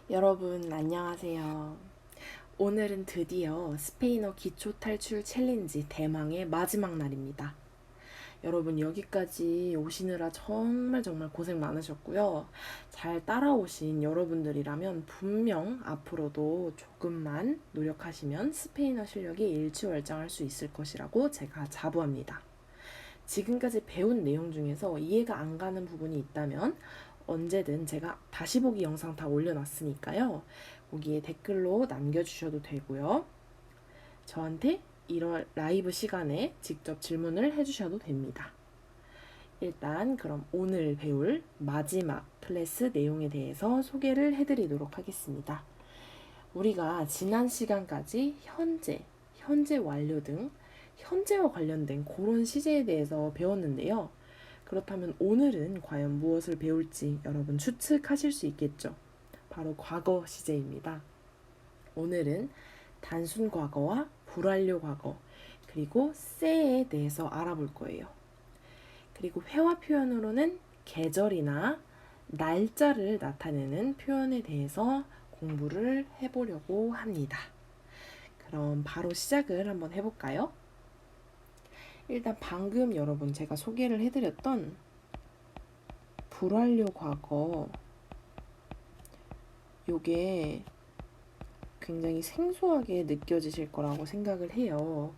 여러분 안녕하세요. 오늘은 드디어 스페인어 기초 탈출 챌린지 대망의 마지막 날입니다. 여러분 여기까지 오시느라 정말 고생 많으셨고요. 잘 따라오신 여러분들이라면 분명 앞으로도 조금만 노력하시면 스페인어 실력이 일취월장할 수 있을 것이라고 제가 자부합니다. 지금까지 배운 내용 중에서 이해가 안 가는 부분이 있다면 언제든 제가 다시 보기 영상 다 올려놨으니까요. 거기에 댓글로 남겨주셔도 되고요. 저한테 이런 라이브 시간에 직접 질문을 해주셔도 됩니다. 일단 그럼 오늘 배울 마지막 클래스 내용에 대해서 소개를 해드리도록 하겠습니다. 우리가 지난 시간까지 현재 완료 등 현재와 관련된 그런 시제에 대해서 배웠는데요. 그렇다면 오늘은 과연 무엇을 배울지 여러분 추측하실 수 있겠죠? 바로 과거 시제입니다. 오늘은 단순 과거와 불완료 과거, 그리고 세에 대해서 알아볼 거예요. 그리고 회화 표현으로는 계절이나 날짜를 나타내는 표현에 대해서 공부를 해보려고 합니다. 그럼 바로 시작을 한번 해볼까요? 일단 방금 여러분 제가 소개를 해드렸던 불완료 과거, 요게 굉장히 생소하게 느껴지실 거라고 생각을 해요.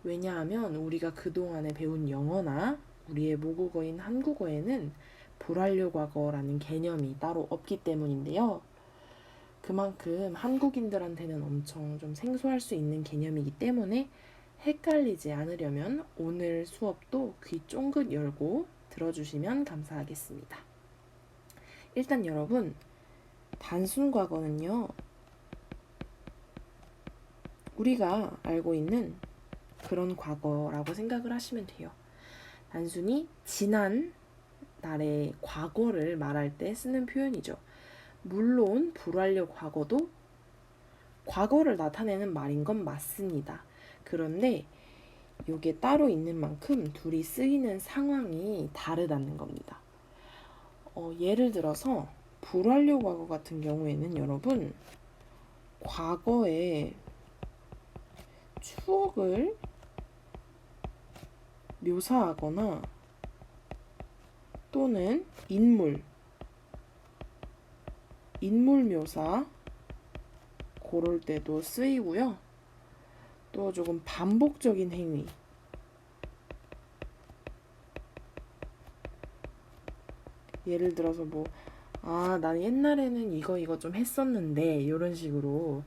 왜냐하면 우리가 그동안에 배운 영어나 우리의 모국어인 한국어에는 불완료 과거라는 개념이 따로 없기 때문인데요. 그만큼 한국인들한테는 엄청 좀 생소할 수 있는 개념이기 때문에 헷갈리지 않으려면 오늘 수업도 귀 쫑긋 열고 들어주시면 감사하겠습니다. 일단 여러분, 단순 과거는요, 우리가 알고 있는 그런 과거라고 생각을 하시면 돼요. 단순히 지난 날의 과거를 말할 때 쓰는 표현이죠. 물론 불완료 과거도 과거를 나타내는 말인 건 맞습니다. 그런데 이게 따로 있는 만큼 둘이 쓰이는 상황이 다르다는 겁니다. 예를 들어서 불완료 과거 같은 경우에는 여러분, 과거의 추억을 묘사하거나 또는 인물 묘사 고럴 때도 쓰이고요. 또 조금 반복적인 행위, 예를 들어서 나는 옛날에는 이거 좀 했었는데 이런 식으로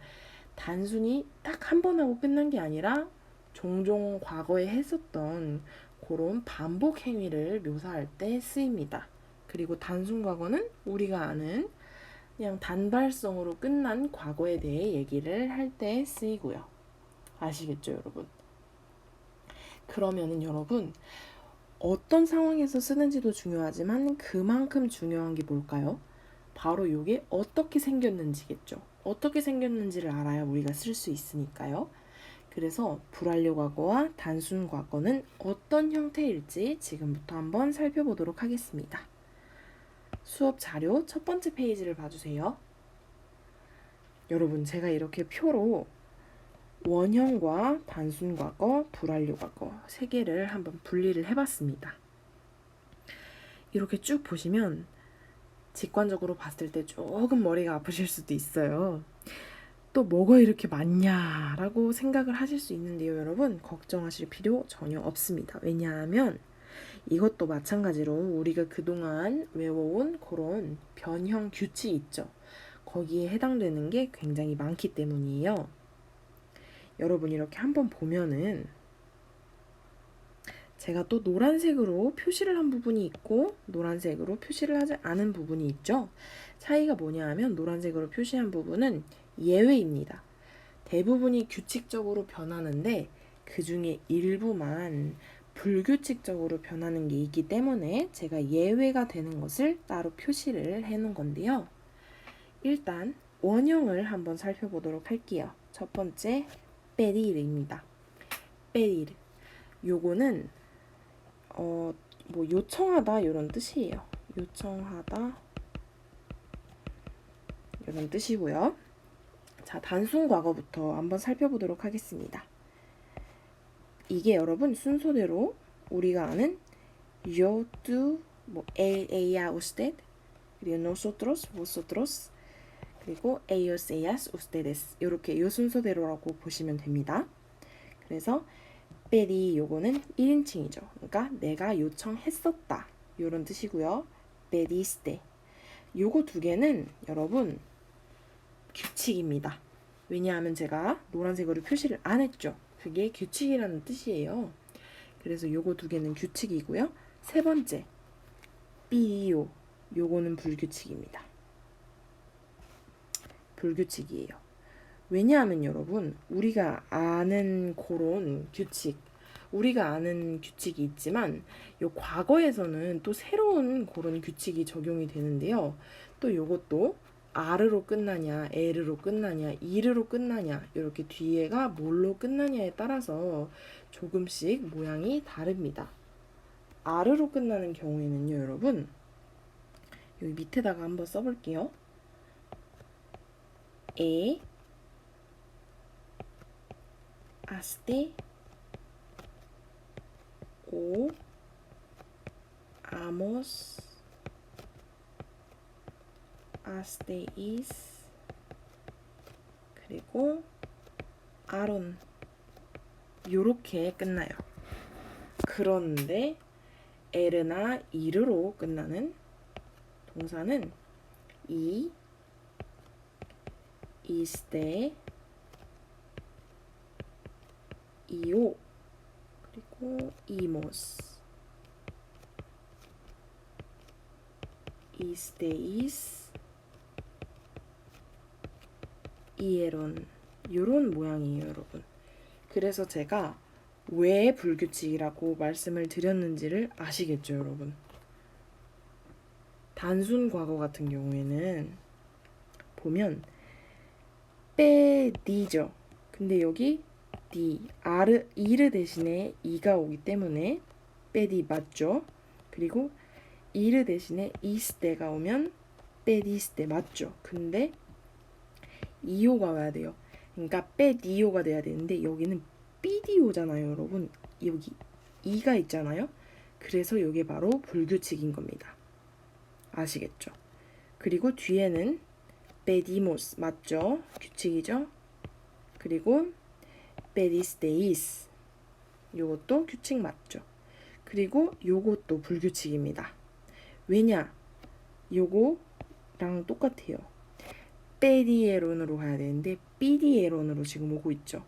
단순히 딱 한 번 하고 끝난 게 아니라 종종 과거에 했었던 그런 반복 행위를 묘사할 때 쓰입니다. 그리고 단순 과거는 우리가 아는 그냥 단발성으로 끝난 과거에 대해 얘기를 할 때 쓰이고요. 아시겠죠, 여러분? 그러면은 여러분, 어떤 상황에서 쓰는지도 중요하지만 그만큼 중요한 게 뭘까요? 바로 이게 어떻게 생겼는지겠죠. 어떻게 생겼는지를 알아야 우리가 쓸 수 있으니까요. 그래서 불완료 과거와 단순 과거는 어떤 형태일지 지금부터 한번 살펴보도록 하겠습니다. 수업 자료 첫 번째 페이지를 봐주세요. 여러분, 제가 이렇게 표로 원형과 단순 과거, 불완료 과거 세 개를 한번 분리를 해봤습니다. 이렇게 쭉 보시면 직관적으로 봤을 때 조금 머리가 아프실 수도 있어요. 또 뭐가 이렇게 많냐라고 생각을 하실 수 있는데요, 여러분. 걱정하실 필요 전혀 없습니다. 왜냐하면 이것도 마찬가지로 우리가 그동안 외워온 그런 변형 규칙 있죠. 거기에 해당되는 게 굉장히 많기 때문이에요. 여러분 이렇게 한번 보면은 제가 또 노란색으로 표시를 한 부분이 있고 노란색으로 표시를 하지 않은 부분이 있죠. 차이가 뭐냐 하면 노란색으로 표시한 부분은 예외입니다. 대부분이 규칙적으로 변하는데 그 중에 일부만 불규칙적으로 변하는 게 있기 때문에 제가 예외가 되는 것을 따로 표시를 해 놓은 건데요. 일단 원형을 한번 살펴보도록 할게요. 첫 번째 pedir입니다. pedir. 요거는 요청하다 이런 뜻이에요. 요청하다 그런 뜻이고요. 자, 단순 과거부터 한번 살펴보도록 하겠습니다. 이게 여러분 순서대로 우리가 아는 yo, tú, 뭐 él, ella, usted, 그리고 nosotros, vosotros, 그리고 ellos, ellas, ustedes 이렇게 요 순서대로라고 보시면 됩니다. 그래서 pedí 요거는 1인칭이죠. 그러니까 내가 요청했었다 이런 뜻이고요. pediste 요거 두 개는 여러분 규칙입니다. 왜냐하면 제가 노란색으로 표시를 안 했죠. 그게 규칙이라는 뜻이에요. 그래서 요거 두 개는 규칙이고요. 세 번째 삐요 요거는 불규칙입니다. 불규칙이에요. 왜냐하면 여러분 우리가 아는 그런 규칙 우리가 아는 규칙이 있지만 요 과거에서는 또 새로운 그런 규칙이 적용이 되는데요. 또 요것도 아르로 끝나냐 에르로 끝나냐 이르로 끝나냐 이렇게 뒤에가 뭘로 끝나냐에 따라서 조금씩 모양이 다릅니다. 아르로 끝나는 경우에는요 여러분 여기 밑에다가 한번 써볼게요. 에 하ste o hamos hasteis 그리고 아론 요렇게 끝나요. 그런데 에르나 이르로 끝나는 동사는 이, 이스테, 이오, 그리고 이모스, 이스테이스, 이에론 요런 모양이에요 여러분. 그래서 제가 왜 불규칙이라고 말씀을 드렸는지를 아시겠죠 여러분. 단순 과거 같은 경우에는 보면 빼디죠. 근데 여기 디, 아르, 이르 대신에 이가 오기 때문에 빼디 맞죠? 그리고 이르 대신에 이스테가 오면 빼디스테 맞죠? 근데 이오가 와야 돼요. 그러니까 빼디오가 돼야 되는데 여기는 삐디오잖아요 여러분. 여기 이가 있잖아요. 그래서 이게 바로 불규칙인 겁니다. 아시겠죠? 그리고 뒤에는 pedimos 맞죠? 규칙이죠? 그리고 pedisteis 요것도 규칙 맞죠? 그리고 요것도 불규칙입니다. 왜냐? 요거랑 똑같아요. pedieron으로 가야 되는데 pidieron으로 지금 오고 있죠.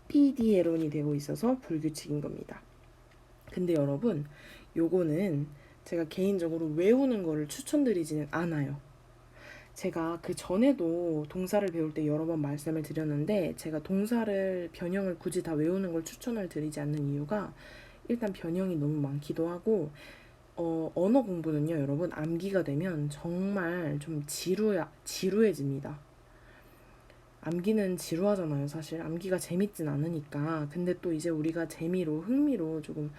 pidieron이 되고 있어서 불규칙인 겁니다. 근데 여러분 요거는 제가 개인적으로 외우는 거를 추천드리지는 않아요. 제가 그 전에도 동사를 배울 때 여러 번 말씀을 드렸는데 제가 동사를 변형을 굳이 다 외우는 걸 추천을 드리지 않는 이유가 일단 변형이 너무 많기도 하고 언어 공부는요 여러분 암기가 되면 정말 좀 지루해집니다. 암기는 지루하잖아요 사실. 암기가 재밌진 않으니까. 근데 또 이제 우리가 재미로 흥미로 조금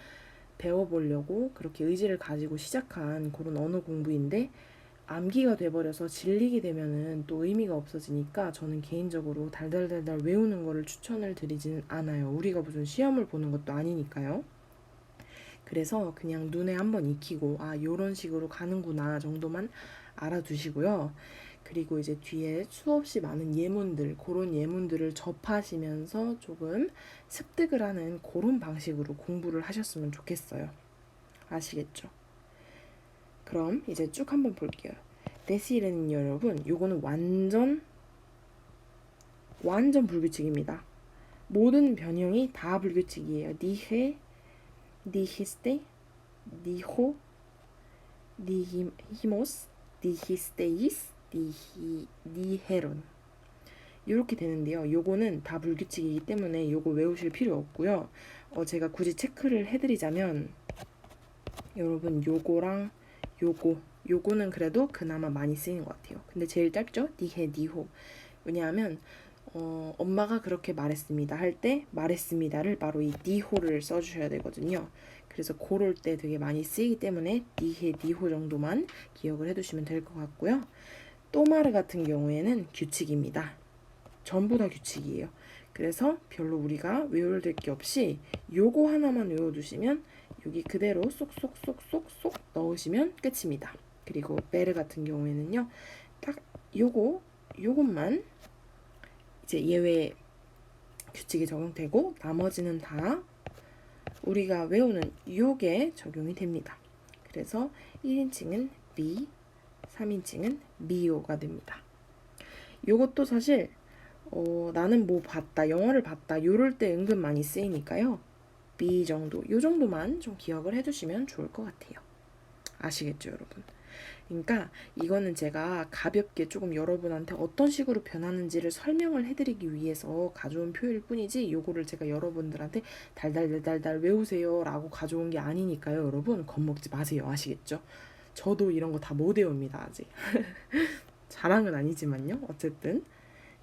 배워보려고 그렇게 의지를 가지고 시작한 그런 언어 공부인데 암기가 돼버려서 질리게 되면은 또 의미가 없어지니까 저는 개인적으로 달달달달 외우는 거를 추천을 드리지는 않아요. 우리가 무슨 시험을 보는 것도 아니니까요. 그래서 그냥 눈에 한번 익히고 아 요런 식으로 가는구나 정도만 알아두시고요. 그리고 이제 뒤에 수없이 많은 예문들 그런 예문들을 접하시면서 조금 습득을 하는 그런 방식으로 공부를 하셨으면 좋겠어요. 아시겠죠? 그럼 이제 쭉 한번 볼게요. 데시르는 여러분 요거는 완전 불규칙입니다. 모든 변형이 다 불규칙이에요. dije, dijiste, dijo, dijimos, dijisteis, dijeron 이렇게 되는데요. 요거는 다 불규칙이기 때문에 요거 외우실 필요 없고요. 제가 굳이 체크를 해드리자면 여러분 요거랑 요거는 그래도 그나마 많이 쓰이는 것 같아요. 근데 제일 짧죠? 니해, 니호. 왜냐하면 엄마가 그렇게 말했습니다 할 때 말했습니다를 바로 이 니호를 써주셔야 되거든요. 그래서 고럴 때 되게 많이 쓰이기 때문에 니해, 니호 정도만 기억을 해두시면 될 것 같고요. 또마르 같은 경우에는 규칙입니다. 전부 다 규칙이에요. 그래서 별로 우리가 외울 게 없이 요거 하나만 외워두시면 여기 그대로 쏙쏙쏙쏙쏙 넣으시면 끝입니다. 그리고 메르 같은 경우에는요, 딱 요것만 이제 예외 규칙이 적용되고 나머지는 다 우리가 외우는 요게 적용이 됩니다. 그래서 1인칭은 비, 3인칭은 미오가 됩니다. 요것도 사실 나는 뭐 봤다, 영화를 봤다 요럴 때 은근 많이 쓰이니까요. 비 정도, 요 정도만 좀 기억을 해두시면 좋을 것 같아요. 아시겠죠, 여러분? 그러니까 이거는 제가 가볍게 조금 여러분한테 어떤 식으로 변하는지를 설명을 해드리기 위해서 가져온 표일 뿐이지 요거를 제가 여러분들한테 달달달달달 외우세요 라고 가져온 게 아니니까요. 여러분 겁먹지 마세요. 아시겠죠? 저도 이런 거 다 못 외웁니다. 아직. 자랑은 아니지만요. 어쨌든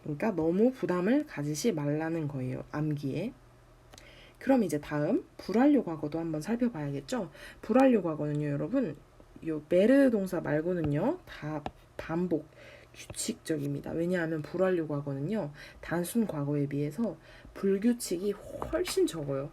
그러니까 너무 부담을 가지시 말라는 거예요. 암기에. 그럼 이제 다음 불완료 과거도 한번 살펴봐야겠죠? 불완료 과거는요, 여러분, 요 메르 동사 말고는요, 다 반복, 규칙적입니다. 왜냐하면 불완료 과거는요, 단순 과거에 비해서 불규칙이 훨씬 적어요.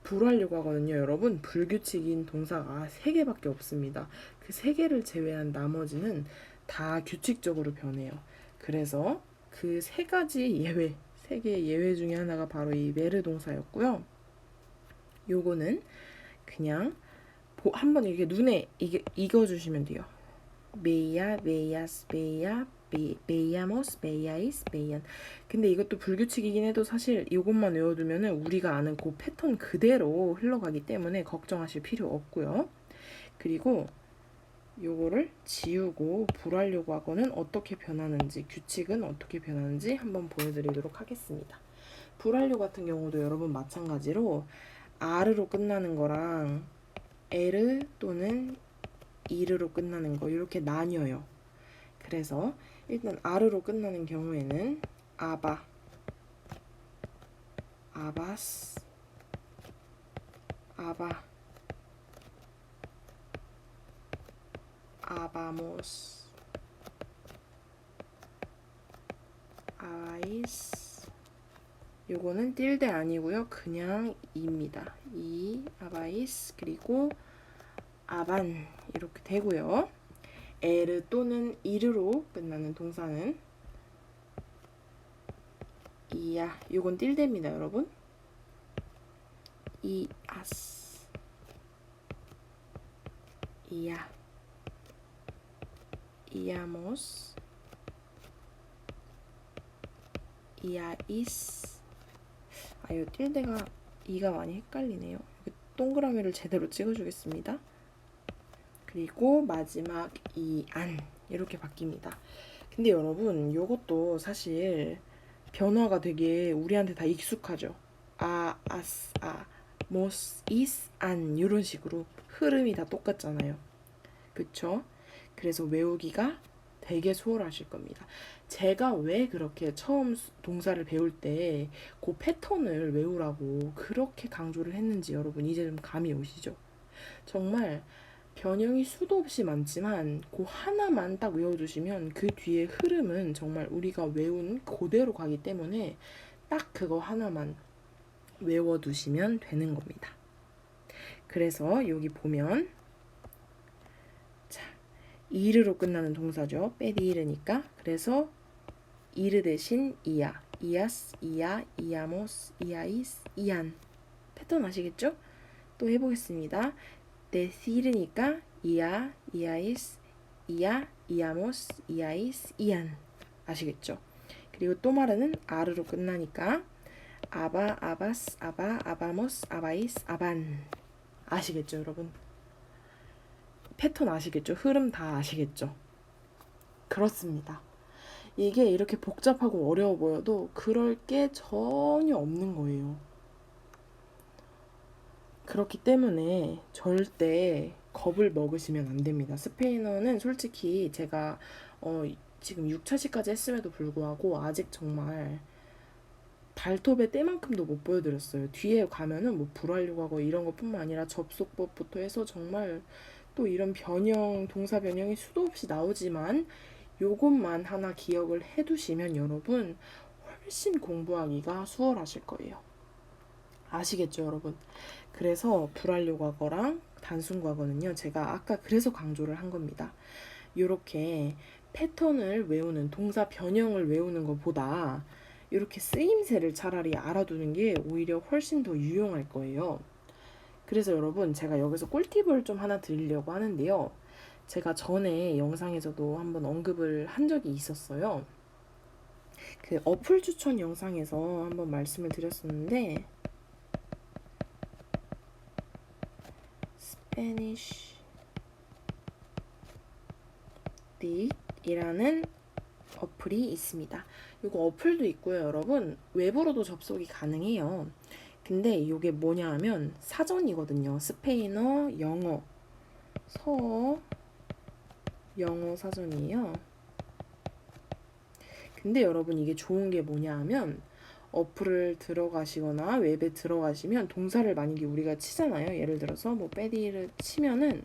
불완료 과거는요, 여러분, 불규칙인 동사가 3개밖에 없습니다. 그 3개를 제외한 나머지는 다 규칙적으로 변해요. 그래서 그 3가지 예외, 3개의 예외 중에 하나가 바로 이 메르 동사였고요. 요거는 그냥 한번 이렇게 눈에 익어주시면 돼요. 메야, 메야스, 메야, 메야모스, 메야이스, 메얀. 근데 이것도 불규칙이긴 해도 사실 이것만 외워두면은 우리가 아는 그 패턴 그대로 흘러가기 때문에 걱정하실 필요 없고요. 그리고 요거를 지우고 불완료 과거는 어떻게 변하는지, 규칙은 어떻게 변하는지 한번 보여드리도록 하겠습니다. 불완료 같은 경우도 여러분 마찬가지로 아르로 끝나는 거랑 에르 또는 이르로 끝나는 거 이렇게 나뉘어요. 그래서 일단 아르로 끝나는 경우에는 아바, 아바스, 아바, 아바모스, 아바이스. 요거는 틸데 아니고요. 그냥 이입니다. 이, 아바이스, 그리고 아반 이렇게 되고요. 에르 또는 이르로 끝나는 동사는 이야. 요건 틸데입니다, 여러분. 이아스, 이야, 이야모스, 이야이스. 요 틸데가 이가 많이 헷갈리네요. 동그라미를 제대로 찍어주겠습니다. 그리고 마지막 이 안 이렇게 바뀝니다. 근데 여러분 요것도 사실 변화가 되게 우리한테 다 익숙하죠. 아, 아스, 아, 모스, 이스, 안 이런 식으로 흐름이 다 똑같잖아요. 그쵸? 그래서 외우기가 되게 수월하실 겁니다. 제가 왜 그렇게 처음 동사를 배울 때 그 패턴을 외우라고 그렇게 강조를 했는지 여러분 이제 좀 감이 오시죠? 정말 변형이 수도 없이 많지만 그 하나만 딱 외워두시면 그 뒤에 흐름은 정말 우리가 외운 그대로 가기 때문에 딱 그거 하나만 외워두시면 되는 겁니다. 그래서 여기 보면 자, 이르로 끝나는 동사죠. 빼디 이르니까. 그래서 이르 대신 이야, 이아스, 이야, 이야모스, 이야이스, 이안. 패턴 아시겠죠? 또 해보겠습니다. decir니까 이야, 이야이스, 이야, 이야모스, 이야이스, 이안. 아시겠죠? 그리고 또 말은 아르로 끝나니까 아바, 아바스, 아바, 아바모스, 아바이스, 아반. 아시겠죠, 여러분? 패턴 아시겠죠? 흐름 다 아시겠죠? 그렇습니다. 이게 이렇게 복잡하고 어려워 보여도 그럴 게 전혀 없는 거예요. 그렇기 때문에 절대 겁을 먹으시면 안 됩니다. 스페인어는 솔직히 제가 지금 6차시까지 했음에도 불구하고 아직 정말 발톱의 때만큼도 못 보여드렸어요. 뒤에 가면은 뭐 불완료 하고 이런 것뿐만 아니라 접속법부터 해서 정말 또 이런 변형, 동사 변형이 수도 없이 나오지만 요것만 하나 기억을 해두시면 여러분 훨씬 공부하기가 수월하실 거예요. 아시겠죠, 여러분? 그래서 불완료 과거랑 단순 과거는요, 제가 아까 그래서 강조를 한 겁니다. 이렇게 패턴을 외우는, 동사 변형을 외우는 것보다 이렇게 쓰임새를 차라리 알아두는 게 오히려 훨씬 더 유용할 거예요. 그래서 여러분, 제가 여기서 꿀팁을 좀 하나 드리려고 하는데요. 제가 전에 영상에서도 한번 언급을 한 적이 있었어요. 그 어플 추천 영상에서 한번 말씀을 드렸었는데, Spanish 이라는 어플이 있습니다. 이거 어플도 있고요, 여러분. 웹으로도 접속이 가능해요. 근데 이게 뭐냐 하면 사전이거든요. 스페인어, 영어, 영어 사전이에요. 근데 여러분 이게 좋은 게 뭐냐 하면 어플을 들어가시거나 웹에 들어가시면 동사를 만약에 우리가 치잖아요. 예를 들어서 뭐 빼디를 치면은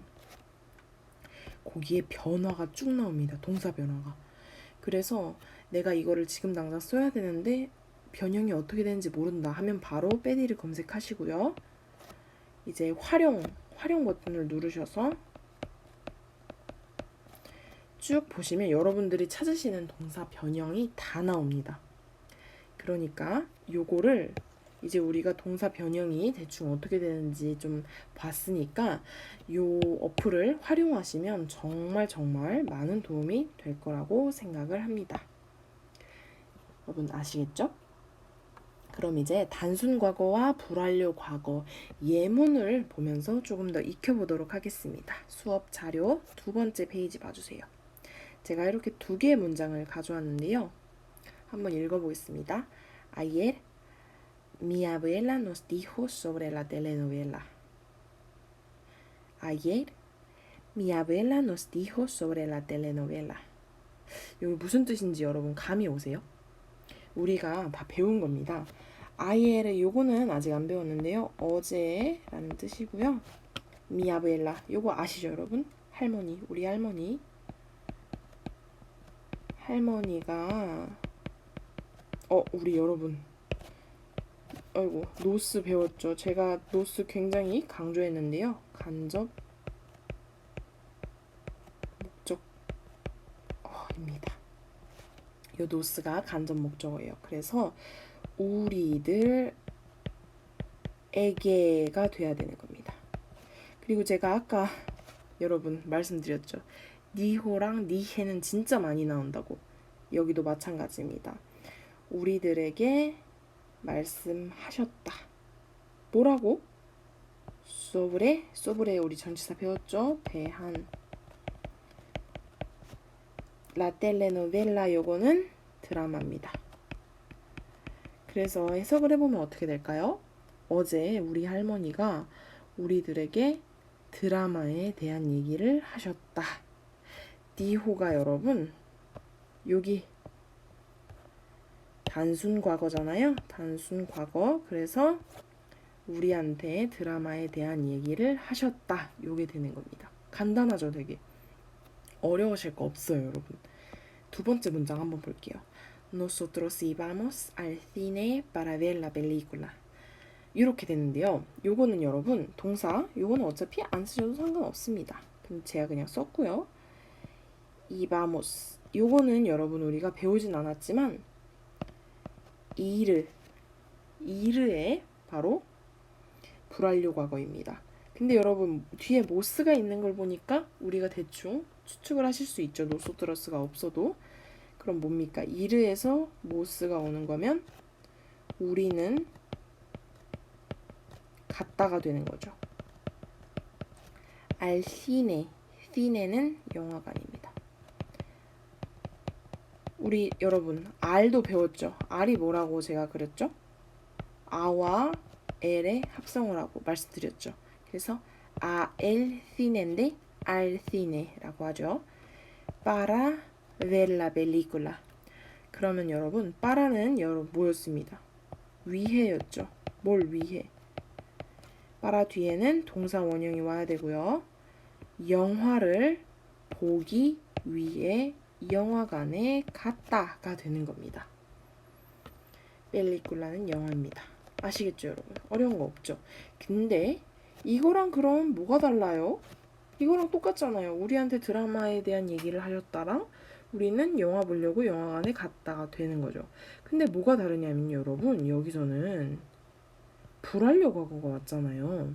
거기에 변화가 쭉 나옵니다. 동사 변화가. 그래서 내가 이거를 지금 당장 써야 되는데 변형이 어떻게 되는지 모른다 하면 바로 빼디를 검색하시고요. 이제 활용 버튼을 누르셔서 쭉 보시면 여러분들이 찾으시는 동사 변형이 다 나옵니다. 그러니까 요거를 이제 우리가 동사 변형이 대충 어떻게 되는지 좀 봤으니까 요 어플을 활용하시면 정말 많은 도움이 될 거라고 생각을 합니다. 여러분 아시겠죠? 그럼 이제 단순 과거와 불완료 과거 예문을 보면서 조금 더 익혀보도록 하겠습니다. 수업 자료 2번째 페이지 봐주세요. 제가 이렇게 2개의 문장을 가져왔는데요. 한번 읽어보겠습니다. Ayer mi abuela nos dijo sobre la telenovela. Ayer mi abuela nos dijo sobre la telenovela. 여기 무슨 뜻인지 여러분 감이 오세요? 우리가 다 배운 겁니다. 아이에르 요거는 아직 안 배웠는데요. 어제라는 뜻이고요. mi abuela 요거 아시죠 여러분? 할머니, 우리 할머니가 우리 여러분 아이고 노스 배웠죠. 제가 노스 굉장히 강조했는데요. 간접 목적어입니다. 요 노스가 간접 목적어예요. 그래서 우리들에게가 돼야 되는 겁니다. 그리고 제가 아까 여러분 말씀드렸죠. 니호랑 니헤는 진짜 많이 나온다고. 여기도 마찬가지입니다. 우리들에게 말씀하셨다. 뭐라고? 소브레 우리 전치사 배웠죠? 대한. 라 텔레노벨라 요거는 드라마입니다. 그래서 해석을 해보면 어떻게 될까요? 어제 우리 할머니가 우리들에게 드라마에 대한 얘기를 하셨다. 니호가 여러분 여기 단순 과거잖아요. 단순 과거. 그래서 우리한테 드라마에 대한 얘기를 하셨다. 요게 되는 겁니다. 간단하죠, 되게. 어려우실 거 없어요, 여러분. 2번째 문장 한번 볼게요. Nosotros íbamos al cine para ver la película. 이렇게 되는데요. 요거는 여러분 동사, 요거는 어차피 안 쓰셔도 상관없습니다. 제가 그냥 썼고요. íbamos 요거는 여러분 우리가 배우진 않았지만 이르의 바로 불완료 과거입니다. 근데 여러분 뒤에 모스가 있는 걸 보니까 우리가 대충 추측을 하실 수 있죠. 노소트러스가 없어도. 그럼 뭡니까? 이르에서 모스가 오는 거면 우리는 갔다가 되는 거죠. al cine는 영화관입니다. 우리 여러분 알도 배웠죠? 알이 뭐라고 제가 그랬죠? 아와 엘의 합성을 하고 말씀드렸죠. 그래서 el cine인데 al cine라고 하죠. para ver la película. 그러면 여러분 para는 여러분 뭐였습니다? 위해였죠. 뭘 위해? para 뒤에는 동사 원형이 와야 되고요. 영화를 보기 위해 영화관에 갔다가 되는 겁니다. 펠리쿨라는 영화입니다. 아시겠죠, 여러분? 어려운 거 없죠? 근데 이거랑 그럼 뭐가 달라요? 이거랑 똑같잖아요. 우리한테 드라마에 대한 얘기를 하셨다랑 우리는 영화 보려고 영화관에 갔다가 되는 거죠. 근데 뭐가 다르냐면 여러분, 여기서는 불완료 과거가 왔잖아요.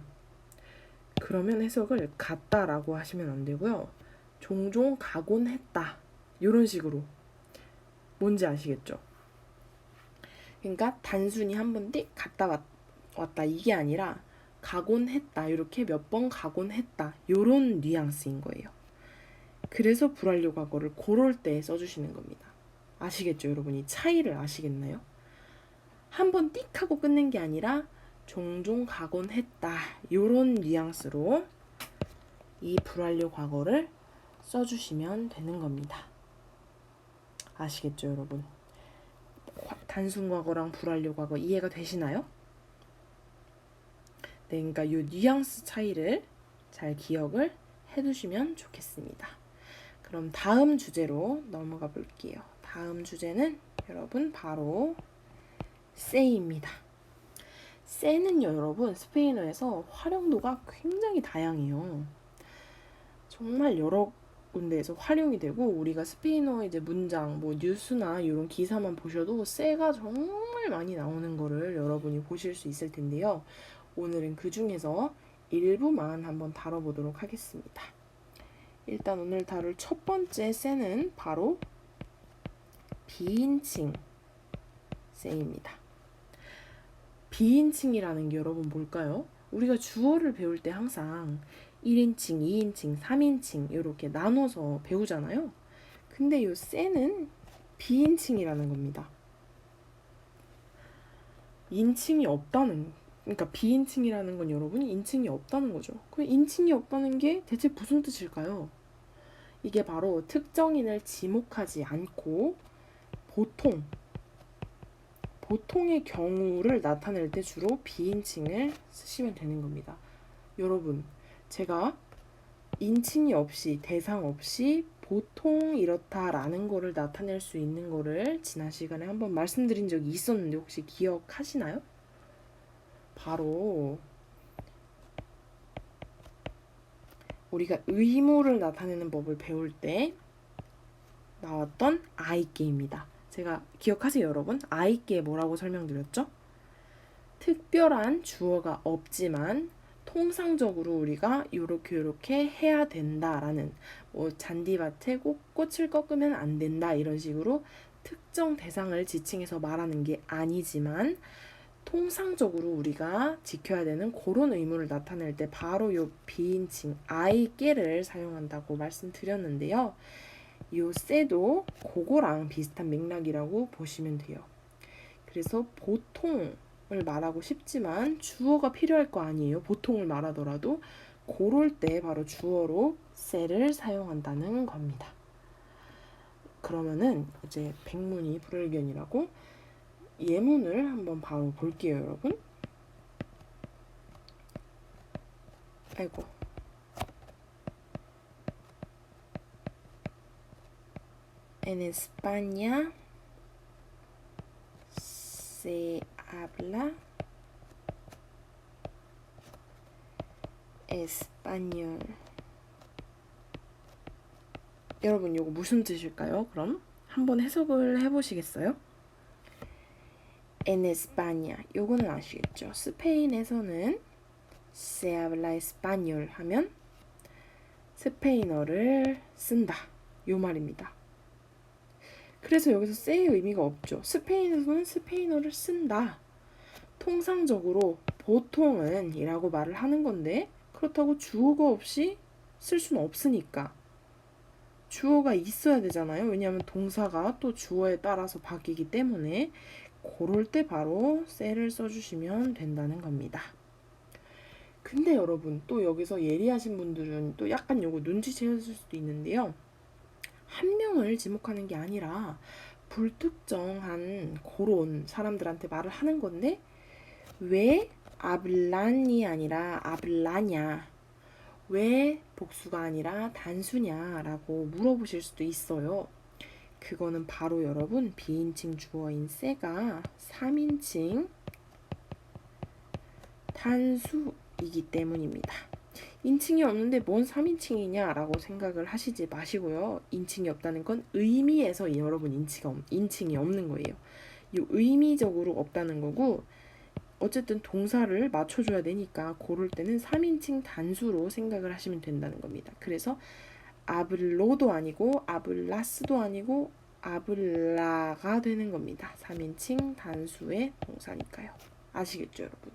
그러면 해석을 갔다라고 하시면 안 되고요. 종종 가곤 했다. 이런 식으로. 뭔지 아시겠죠? 그러니까 단순히 한 번 띡 갔다 왔다 이게 아니라 가곤 했다. 이렇게 몇 번 가곤 했다. 이런 뉘앙스인 거예요. 그래서 불완료 과거를 그럴 때 써주시는 겁니다. 아시겠죠, 여러분? 이 차이를 아시겠나요? 한 번 띡 하고 끝낸 게 아니라 종종 가곤 했다. 이런 뉘앙스로 이 불완료 과거를 써주시면 되는 겁니다. 아시겠죠, 여러분? 단순 과거랑 불완료 과거 이해가 되시나요? 네, 그러니까 이 뉘앙스 차이를 잘 기억을 해두시면 좋겠습니다. 그럼 다음 주제로 넘어가 볼게요. 다음 주제는 여러분 바로 세입니다. 세는 여러분 스페인어에서 활용도가 굉장히 다양해요. 정말 여러 군데에서 활용이 되고 우리가 스페인어 이제 문장 뭐 뉴스나 이런 기사만 보셔도 세가 정말 많이 나오는 거를 여러분이 보실 수 있을 텐데요. 오늘은 그 중에서 일부만 한번 다뤄보도록 하겠습니다. 일단 오늘 다룰 첫 번째 세는 바로 비인칭 세입니다. 비인칭이라는 게 여러분 뭘까요? 우리가 주어를 배울 때 항상 1인칭, 2인칭, 3인칭 이렇게 나눠서 배우잖아요. 근데 이 세는 비인칭이라는 겁니다. 인칭이 없다는, 그러니까 비인칭이라는 건 여러분이 인칭이 없다는 거죠. 그 인칭이 없다는 게 대체 무슨 뜻일까요? 이게 바로 특정인을 지목하지 않고 보통의 경우를 나타낼 때 주로 비인칭을 쓰시면 되는 겁니다. 여러분, 제가 인칭이 없이 대상 없이 보통 이렇다라는 거를 나타낼 수 있는 거를 지난 시간에 한번 말씀드린 적이 있었는데 혹시 기억하시나요? 바로 우리가 의무를 나타내는 법을 배울 때 나왔던 아이께입니다. 제가 기억하세요, 여러분? 아이께 뭐라고 설명드렸죠? 특별한 주어가 없지만 통상적으로 우리가 요렇게 해야 된다라는, 뭐 잔디밭에 꽃을 꺾으면 안 된다 이런 식으로 특정 대상을 지칭해서 말하는 게 아니지만 통상적으로 우리가 지켜야 되는 그런 의무를 나타낼 때 바로 요 비인칭 아이께를 사용한다고 말씀드렸는데요. 요 세도 그거랑 비슷한 맥락이라고 보시면 돼요. 그래서 보통을 말하고 싶지만 주어가 필요할 거 아니에요. 보통을 말하더라도 그럴 때 바로 주어로 세를 사용한다는 겁니다. 그러면은 이제 백문이 불여일견이라고 예문을 한번 바로 볼게요, 여러분. 아이고. En España se habla español. 여러분, 이거 무슨 뜻일까요? 그럼 한번 해석을 해보시겠어요? En España, 요거는 아시겠죠? 스페인에서는 se habla español 하면 스페인어를 쓴다. 요 말입니다. 그래서 여기서 세의 의미가 없죠. 스페인에서는 스페인어를 쓴다. 통상적으로 보통은 이라고 말을 하는 건데 그렇다고 주어가 없이 쓸 수는 없으니까 주어가 있어야 되잖아요. 왜냐하면 동사가 또 주어에 따라서 바뀌기 때문에 그럴 때 바로 세를 써주시면 된다는 겁니다. 근데 여러분 또 여기서 예리하신 분들은 또 약간 요거 눈치채셨을 수도 있는데요. 한 명을 지목하는 게 아니라 불특정한 그런 사람들한테 말을 하는 건데 왜 아블란이 아니라 아블라냐, 왜 복수가 아니라 단수냐라고 물어보실 수도 있어요. 그거는 바로 여러분 비인칭 주어인 쎄가 3인칭 단수이기 때문입니다. 인칭이 없는데 뭔 3인칭이냐 라고 생각을 하시지 마시고요. 인칭이 없다는 건 의미에서 여러분 인칭이 없는 거예요. 이 의미적으로 없다는 거고, 어쨌든 동사를 맞춰줘야 되니까 고를 때는 3인칭 단수로 생각을 하시면 된다는 겁니다. 그래서 아블로도 아니고 아블라스도 아니고 아블라가 되는 겁니다. 3인칭 단수의 동사니까요. 아시겠죠, 여러분?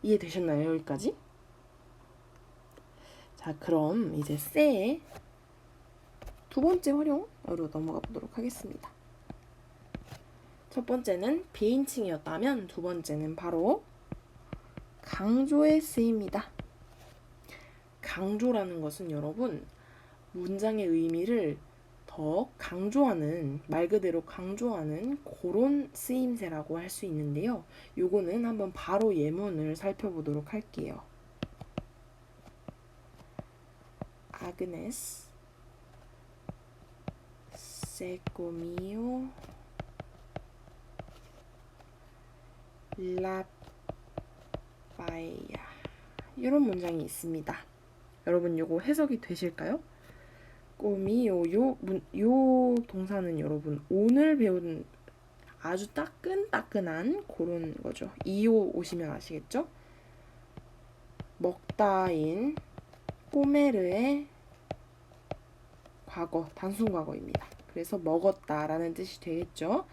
이해되셨나요, 여기까지? 자, 그럼 이제 쎄의 두 번째 활용으로 넘어가 보도록 하겠습니다. 첫 번째는 비인칭이었다면 두 번째는 바로 강조의 쎄입니다. 강조라는 것은 여러분 문장의 의미를 더 강조하는, 말 그대로 강조하는 그런 쓰임새라고 할 수 있는데요. 요거는 한번 바로 예문을 살펴보도록 할게요. Agnes se comió la paella. 이런 문장이 있습니다. 여러분 요거 해석이 되실까요? 꼬미요, 요 동사는 여러분 오늘 배운 아주 따끈따끈한 그런 거죠. 이오 오시면 아시겠죠? 먹다인 꼬메르의 과거, 단순 과거입니다. 그래서 먹었다라는 뜻이 되겠죠.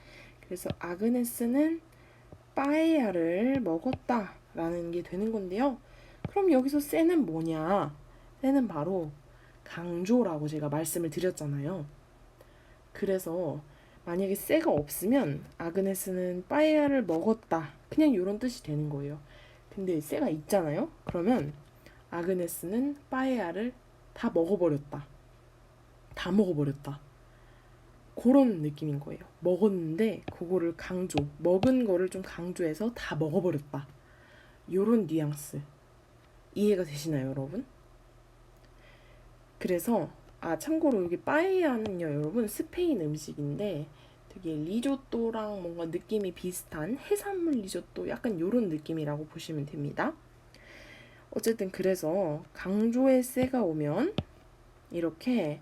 그래서 아그네스는 빠에야를 먹었다라는 게 되는 건데요. 그럼 여기서 쎄는 뭐냐? 쎄는 바로 강조라고 제가 말씀을 드렸잖아요. 그래서 만약에 쎄가 없으면 아그네스는 빠에야를 먹었다, 그냥 이런 뜻이 되는 거예요. 근데 쎄가 있잖아요. 그러면 아그네스는 빠에야를 다 먹어버렸다, 다 먹어버렸다, 그런 느낌인 거예요. 먹었는데 그거를 먹은 거를 좀 강조해서 다 먹어버렸다, 요런 뉘앙스 이해가 되시나요, 여러분? 그래서 참고로 여기 빠에야는요, 여러분 스페인 음식인데 되게 리조또랑 뭔가 느낌이 비슷한 해산물 리조또, 약간 요런 느낌이라고 보시면 됩니다. 어쨌든 그래서 강조의 쎄가 오면 이렇게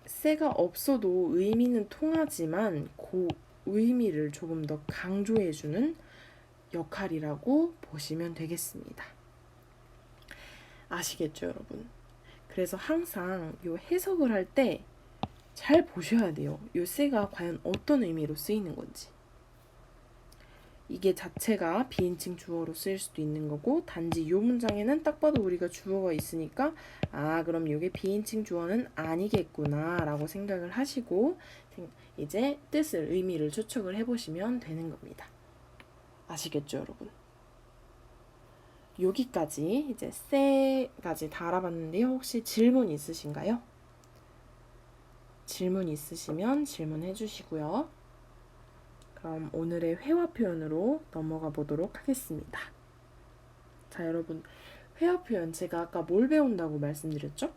쎄가 없어도 의미는 통하지만 그 의미를 조금 더 강조해주는 역할이라고 보시면 되겠습니다. 아시겠죠, 여러분? 그래서 항상 요 해석을 할 때 잘 보셔야 돼요. 요 쎄가 과연 어떤 의미로 쓰이는 건지. 이게 자체가 비인칭 주어로 쓰일 수도 있는 거고, 단지 요 문장에는 딱 봐도 우리가 주어가 있으니까 그럼 요게 비인칭 주어는 아니겠구나 라고 생각을 하시고 이제 뜻을, 의미를 추측을 해보시면 되는 겁니다. 아시겠죠, 여러분? 여기까지 이제 쎄까지 다 알아봤는데요. 혹시 질문 있으신가요? 질문 있으시면 질문해 주시고요. 그럼 오늘의 회화 표현으로 넘어가 보도록 하겠습니다. 자, 여러분, 회화 표현 제가 아까 뭘 배운다고 말씀드렸죠?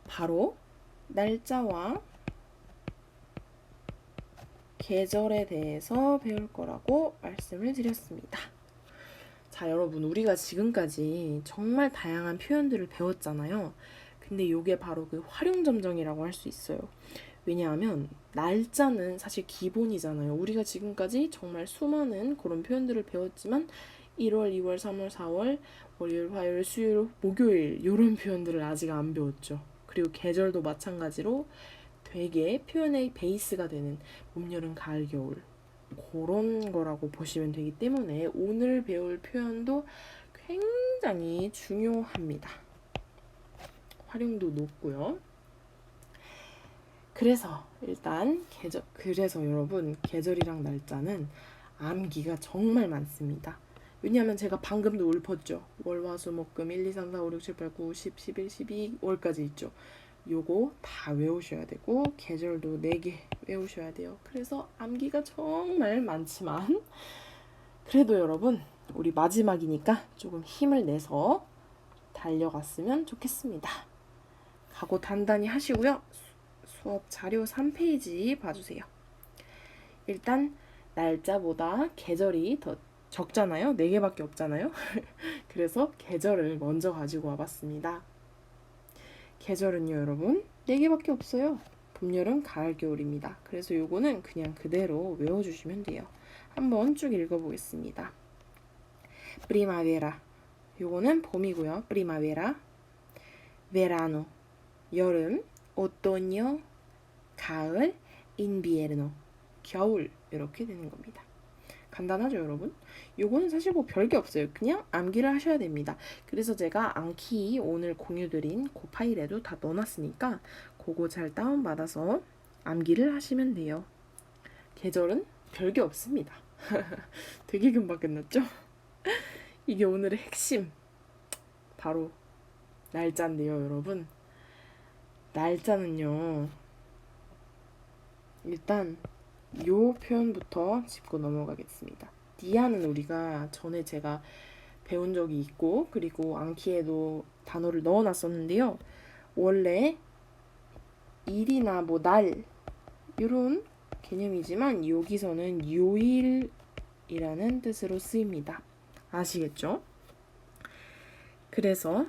바로 날짜와 계절에 대해서 배울 거라고 말씀을 드렸습니다. 자, 여러분, 우리가 지금까지 정말 다양한 표현들을 배웠잖아요. 근데 이게 바로 그 활용점정이라고 할 수 있어요. 왜냐하면 날짜는 사실 기본이잖아요. 우리가 지금까지 정말 수많은 그런 표현들을 배웠지만 1월, 2월, 3월, 4월, 월요일, 화요일, 수요일, 목요일 이런 표현들을 아직 안 배웠죠. 그리고 계절도 마찬가지로 되게 표현의 베이스가 되는 봄, 여름, 가을, 겨울 그런 거라고 보시면 되기 때문에 오늘 배울 표현도 굉장히 중요합니다. 활용도 높고요. 그래서 일단 그래서 여러분 계절이랑 날짜는 암기가 정말 많습니다. 왜냐하면 제가 방금도 읊었죠. 월, 화, 수, 목, 금 1, 2, 3, 4, 5, 6, 7, 8, 9, 10, 11, 12월까지 있죠. 요거 다 외우셔야 되고 계절도 4개 외우셔야 돼요. 그래서 암기가 정말 많지만 그래도 여러분 우리 마지막이니까 조금 힘을 내서 달려갔으면 좋겠습니다. 각오 단단히 하시고요. 수업 자료 3페이지 봐주세요. 일단 날짜보다 계절이 더 적잖아요. 4개밖에 없잖아요. 그래서 계절을 먼저 가지고 와봤습니다. 계절은요, 여러분, 4개밖에 없어요. 봄, 여름, 가을, 겨울입니다. 그래서 요거는 그냥 그대로 외워주시면 돼요. 한번 쭉 읽어보겠습니다. primavera, 요거는 봄이고요. primavera, verano, 여름, otoño, 가을, invierno, 겨울, 이렇게 되는 겁니다. 간단하죠, 여러분? 요거는 사실 뭐 별게 없어요. 그냥 암기를 하셔야 됩니다. 그래서 제가 암기 오늘 공유드린 그 파일에도 다 넣어놨으니까 그거 잘 다운받아서 암기를 하시면 돼요. 계절은 별게 없습니다. 되게 금방 끝났죠? 이게 오늘의 핵심, 바로 날짜인데요, 여러분. 날짜는요, 일단 요 표현부터 짚고 넘어가겠습니다. 디아는 우리가 전에 제가 배운 적이 있고, 그리고 암기에도 단어를 넣어놨었는데요. 원래 일이나 뭐 날, 이런 개념이지만 여기서는 요일이라는 뜻으로 쓰입니다. 아시겠죠? 그래서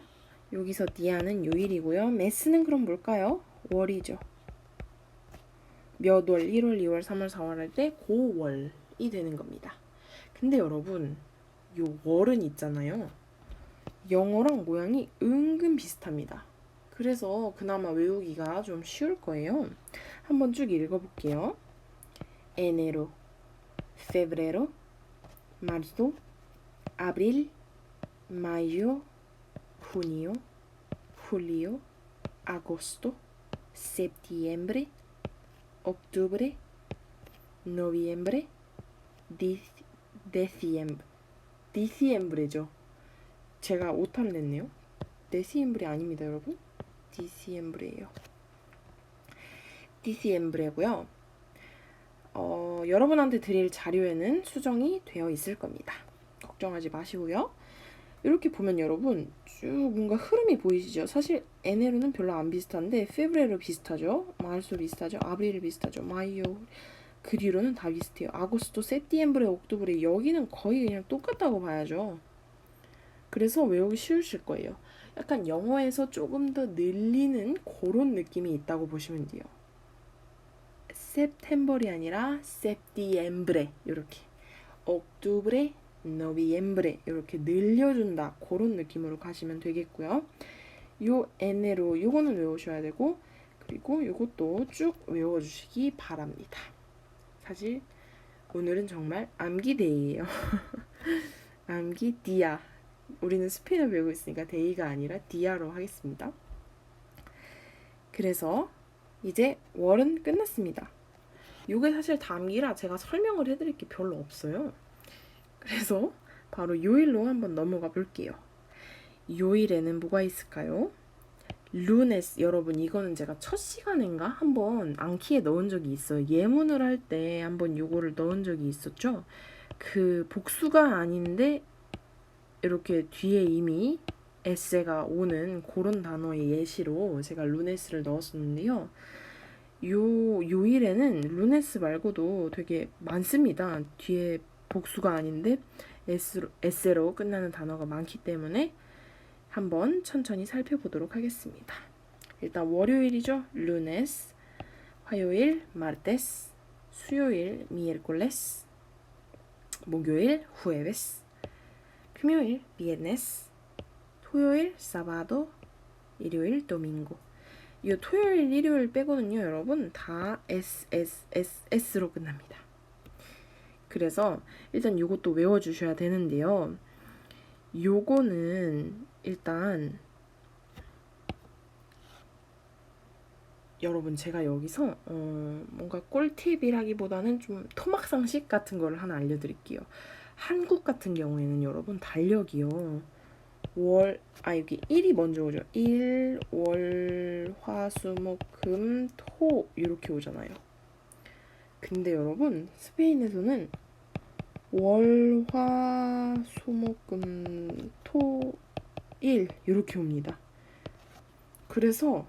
여기서 디아는 요일이고요. 메스는 그럼 뭘까요? 월이죠. 몇 월, 1월, 2월, 3월, 4월 할 때 고월이 되는 겁니다. 근데 여러분, 요 월은 있잖아요. 영어랑 모양이 은근 비슷합니다. 그래서 그나마 외우기가 좀 쉬울 거예요. 한번 쭉 읽어볼게요. enero, febrero, marzo, abril, mayo, junio, julio, agosto, septiembre, octubre, noviembre, diciembre. diciembre죠. 제가 오타를 냈네요. diciembre 아닙니다, 여러분. diciembre예요. diciembre고요. 여러분한테 드릴 자료에는 수정이 되어 있을 겁니다. 걱정하지 마시고요. 이렇게 보면 여러분 쭉 뭔가 흐름이 보이시죠? 사실 에네로는 별로 안 비슷한데 페브레로 비슷하죠? 마르소 비슷하죠? 아브릴 비슷하죠? 마이오 그 뒤로는 다 비슷해요. 아고스토, 세티엠브레, 옥토브레 여기는 거의 그냥 똑같다고 봐야죠. 그래서 외우기 쉬우실 거예요. 약간 영어에서 조금 더 늘리는 그런 느낌이 있다고 보시면 돼요. september이 아니라 septiembre 이렇게 octubre, noviembre 이렇게 늘려준다 그런 느낌으로 가시면 되겠고요. 요 enero 요거는 외우셔야 되고 그리고 요것도 쭉 외워주시기 바랍니다. 사실 오늘은 정말 암기데이예요. 암기 디아. 우리는 스페인어 배우고 있으니까 데이가 아니라 디아로 하겠습니다. 그래서 이제 월은 끝났습니다. 요게 사실 암기라 제가 설명을 해드릴 게 별로 없어요. 그래서 바로 요일로 한번 넘어가 볼게요. 요일에는 뭐가 있을까요? 루네스. 여러분 이거는 제가 첫 시간인가 한번 암기에 넣은 적이 있어요. 예문을 할 때 한번 요거를 넣은 적이 있었죠. 그 복수가 아닌데 이렇게 뒤에 이미 에세가 오는 그런 단어의 예시로 제가 루네스를 넣었었는데요. 요일에는 루네스 말고도 되게 많습니다. 뒤에 복수가 아닌데 에세로 끝나는 단어가 많기 때문에 한번 천천히 살펴보도록 하겠습니다. 일단 월요일이죠. lunes, 화요일 martes, 수요일 miércoles, 목요일 jueves, 금요일 viernes, 토요일 sábado, 일요일 domingo. 이 토요일, 일요일 빼고는요, 여러분 다 s로 끝납니다. 그래서 일단 요것도 외워주셔야 되는데요. 요거는 일단 여러분 제가 여기서 뭔가 꿀팁이라기보다는 좀 토막상식 같은 거를 하나 알려드릴게요. 한국 같은 경우에는 여러분 달력이요. 여기 1이 먼저 오죠. 1, 월, 화, 수, 목, 금, 토 이렇게 오잖아요. 근데 여러분 스페인에서는 월, 화, 수, 목, 금, 토, 일 이렇게 옵니다. 그래서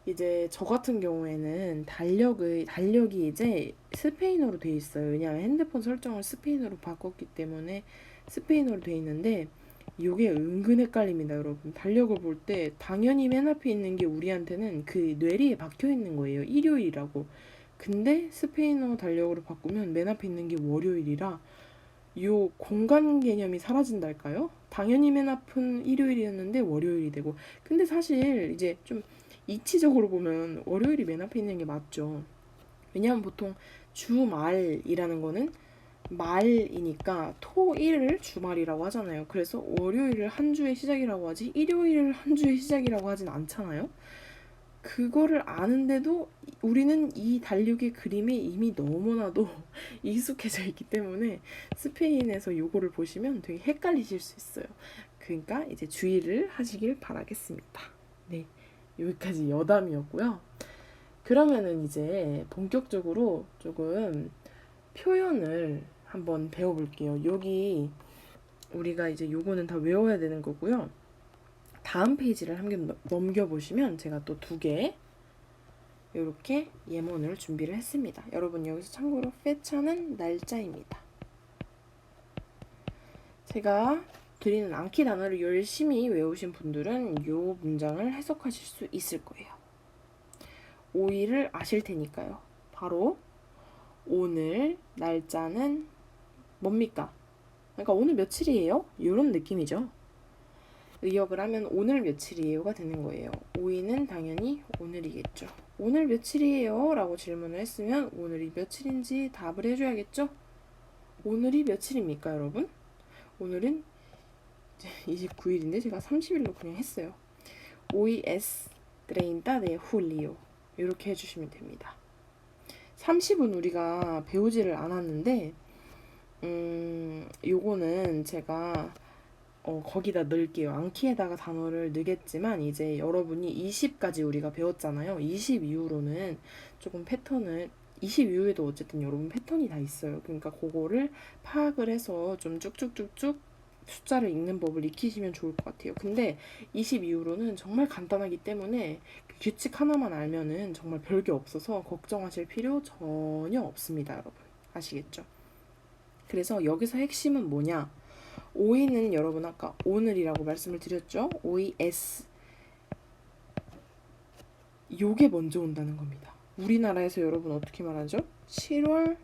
이제 저 같은 경우에는 달력이 이제 스페인어로 돼 있어요. 왜냐하면 핸드폰 설정을 스페인어로 바꿨기 때문에 스페인어로 돼 있는데 이게 은근 헷갈립니다, 여러분. 달력을 볼 때 당연히 맨 앞에 있는 게 우리한테는 그 뇌리에 박혀 있는 거예요. 일요일이라고. 근데 스페인어 달력으로 바꾸면 맨 앞에 있는 게 월요일이라 요 공간 개념이 사라진달까요? 당연히 맨 앞은 일요일이었는데 월요일이 되고. 근데 사실 이제 좀 이치적으로 보면 월요일이 맨 앞에 있는 게 맞죠. 왜냐하면 보통 주말이라는 거는 말이니까 토일을 주말이라고 하잖아요. 그래서 월요일을 한 주의 시작이라고 하지 일요일을 한 주의 시작이라고 하진 않잖아요. 그거를 아는데도 우리는 이 달력의 그림에 이미 너무나도 익숙해져 있기 때문에 스페인에서 요거를 보시면 되게 헷갈리실 수 있어요. 그러니까 이제 주의를 하시길 바라겠습니다. 네, 여기까지 여담이었고요. 그러면은 이제 본격적으로 조금 표현을 한번 배워볼게요. 여기 우리가 이제 요거는 다 외워야 되는 거고요. 다음 페이지를 한번 넘겨보시면 제가 또 2개 이렇게 예문을 준비를 했습니다. 여러분 여기서 참고로 fecha는 날짜입니다. 제가 드리는 암기 단어를 열심히 외우신 분들은 이 문장을 해석하실 수 있을 거예요. 5일을 아실 테니까요. 바로 오늘 날짜는 뭡니까? 그러니까 오늘 며칠이에요? 이런 느낌이죠. 의역을 하면 오늘 며칠이에요가 되는 거예요. 5일은 당연히 오늘이겠죠. 오늘 며칠이에요? 라고 질문을 했으면 오늘이 며칠인지 답을 해줘야겠죠? 오늘이 며칠입니까, 여러분? 오늘은 29일인데 제가 30일로 그냥 했어요. Hoy es 30 de julio. 이렇게 해주시면 됩니다. 30은 우리가 배우지를 않았는데 요거는 제가 거기다 넣을게요. 암키에다가 단어를 넣겠지만 이제 여러분이 20까지 우리가 배웠잖아요. 20 이후로는 조금 패턴을 20 이후에도 어쨌든 여러분 패턴이 다 있어요. 그러니까 그거를 파악을 해서 좀 쭉쭉쭉쭉 숫자를 읽는 법을 익히시면 좋을 것 같아요. 근데 20 이후로는 정말 간단하기 때문에 그 규칙 하나만 알면은 정말 별게 없어서 걱정하실 필요 전혀 없습니다, 여러분. 아시겠죠? 그래서 여기서 핵심은 뭐냐? 오이는 여러분 아까 오늘이라고 말씀을 드렸죠? OES 요게 먼저 온다는 겁니다. 우리나라에서 여러분 어떻게 말하죠? 7월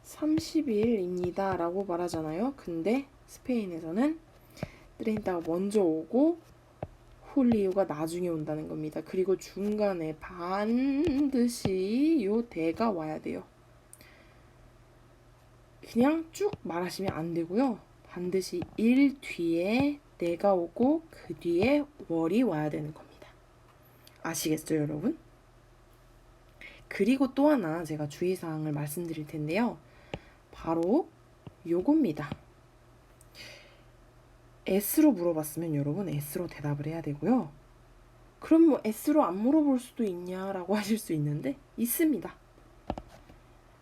30일입니다 라고 말하잖아요. 근데 스페인에서는 트렌타가 먼저 오고 훌리오가 나중에 온다는 겁니다. 그리고 중간에 반드시 요 대가 와야 돼요. 그냥 쭉 말하시면 안 되고요. 반드시 일 뒤에 내가 오고 그 뒤에 월이 와야 되는 겁니다. 아시겠죠, 여러분? 그리고 또 하나 제가 주의사항을 말씀드릴 텐데요. 바로 요겁니다. S로 물어봤으면 여러분 S로 대답을 해야 되고요. 그럼 뭐 S로 안 물어볼 수도 있냐라고 하실 수 있는데 있습니다.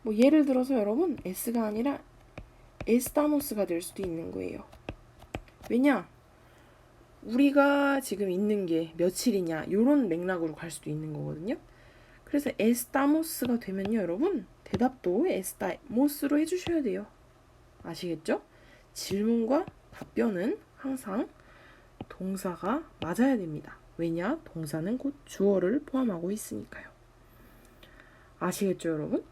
뭐 예를 들어서 여러분 S가 아니라 에스타모스가 될 수도 있는 거예요. 왜냐? 우리가 지금 있는 게 며칠이냐 이런 맥락으로 갈 수도 있는 거거든요. 그래서 에스타모스가 되면요 여러분 대답도 에스타모스로 해주셔야 돼요. 아시겠죠? 질문과 답변은 항상 동사가 맞아야 됩니다. 왜냐? 동사는 곧 주어를 포함하고 있으니까요. 아시겠죠 여러분?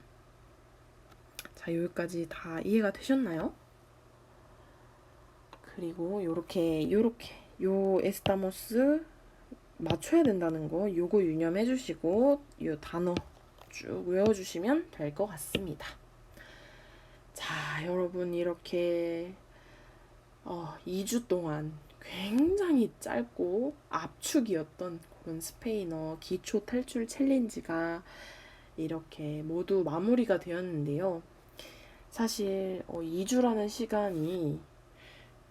자, 여기까지 다 이해가 되셨나요? 그리고 요렇게 요 에스타모스 맞춰야 된다는 거 요거 유념해 주시고 요 단어 쭉 외워주시면 될 것 같습니다. 자, 여러분 이렇게 2주 동안 굉장히 짧고 압축이었던 그런 스페인어 기초 탈출 챌린지가 이렇게 모두 마무리가 되었는데요. 사실 2주라는 시간이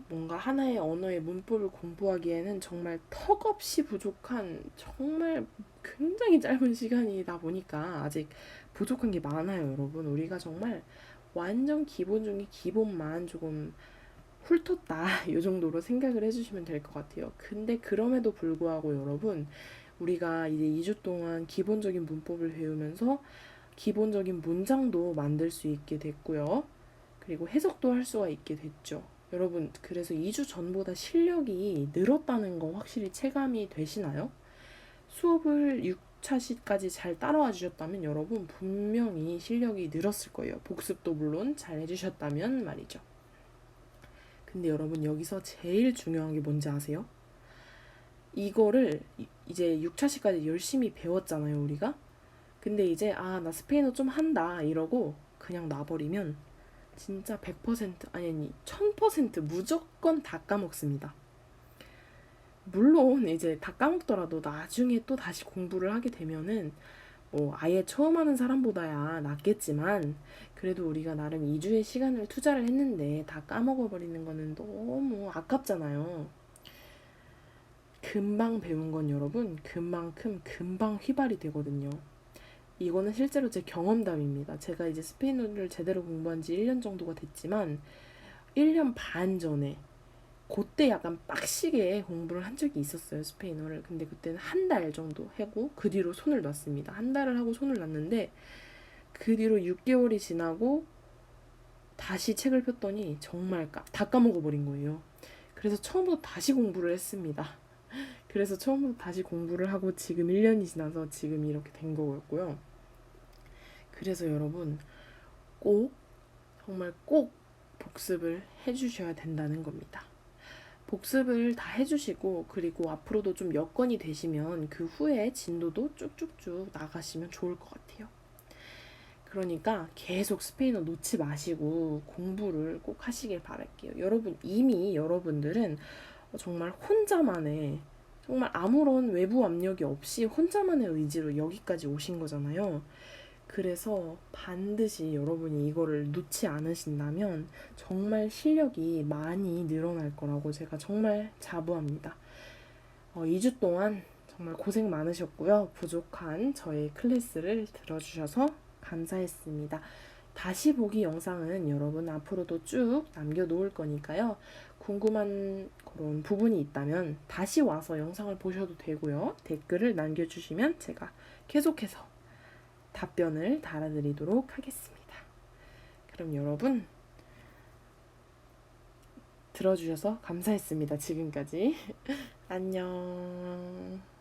뭔가 하나의 언어의 문법을 공부하기에는 정말 턱없이 부족한 정말 굉장히 짧은 시간이다 보니까 아직 부족한 게 많아요, 여러분. 우리가 정말 완전 기본 중에 기본만 조금 훑었다 이 정도로 생각을 해주시면 될 것 같아요. 근데 그럼에도 불구하고 여러분 우리가 이제 2주 동안 기본적인 문법을 배우면서 기본적인 문장도 만들 수 있게 됐고요. 그리고 해석도 할 수가 있게 됐죠. 여러분, 그래서 2주 전보다 실력이 늘었다는 거 확실히 체감이 되시나요? 수업을 6차 시까지 잘 따라와 주셨다면 여러분 분명히 실력이 늘었을 거예요. 복습도 물론 잘 해주셨다면 말이죠. 근데 여러분 여기서 제일 중요한 게 뭔지 아세요? 이거를 이제 6차 시까지 열심히 배웠잖아요, 우리가. 근데 이제 나 스페인어 좀 한다 이러고 그냥 놔버리면 진짜 100% 아니 1000% 무조건 다 까먹습니다. 물론 이제 다 까먹더라도 나중에 또 다시 공부를 하게 되면은 뭐 아예 처음 하는 사람보다야 낫겠지만 그래도 우리가 나름 2주의 시간을 투자를 했는데 다 까먹어 버리는 거는 너무 아깝잖아요. 금방 배운 건 여러분 그만큼 금방 휘발이 되거든요. 이거는 실제로 제 경험담입니다. 제가 이제 스페인어를 제대로 공부한 지 1년 정도가 됐지만 1년 반 전에 그때 약간 빡시게 공부를 한 적이 있었어요, 스페인어를. 근데 그때는 한 달 정도 하고 그 뒤로 손을 놨습니다. 한 달을 하고 손을 놨는데 그 뒤로 6개월이 지나고 다시 책을 폈더니 정말 다 까먹어버린 거예요. 그래서 처음부터 다시 공부를 했습니다. 그래서 처음부터 다시 공부를 하고 지금 1년이 지나서 지금 이렇게 된 거였고요. 그래서 여러분 꼭 정말 꼭 복습을 해주셔야 된다는 겁니다. 복습을 다 해주시고 그리고 앞으로도 좀 여건이 되시면 그 후에 진도도 쭉쭉쭉 나가시면 좋을 것 같아요. 그러니까 계속 스페인어 놓지 마시고 공부를 꼭 하시길 바랄게요. 여러분 이미 여러분들은 정말 혼자만의 정말 아무런 외부 압력이 없이 혼자만의 의지로 여기까지 오신 거잖아요. 그래서 반드시 여러분이 이거를 놓지 않으신다면 정말 실력이 많이 늘어날 거라고 제가 정말 자부합니다. 2주 동안 정말 고생 많으셨고요. 부족한 저의 클래스를 들어주셔서 감사했습니다. 다시 보기 영상은 여러분 앞으로도 쭉 남겨놓을 거니까요. 궁금한 그런 부분이 있다면 다시 와서 영상을 보셔도 되고요. 댓글을 남겨주시면 제가 계속해서 답변을 달아드리도록 하겠습니다. 그럼 여러분 들어주셔서 감사했습니다. 지금까지 안녕.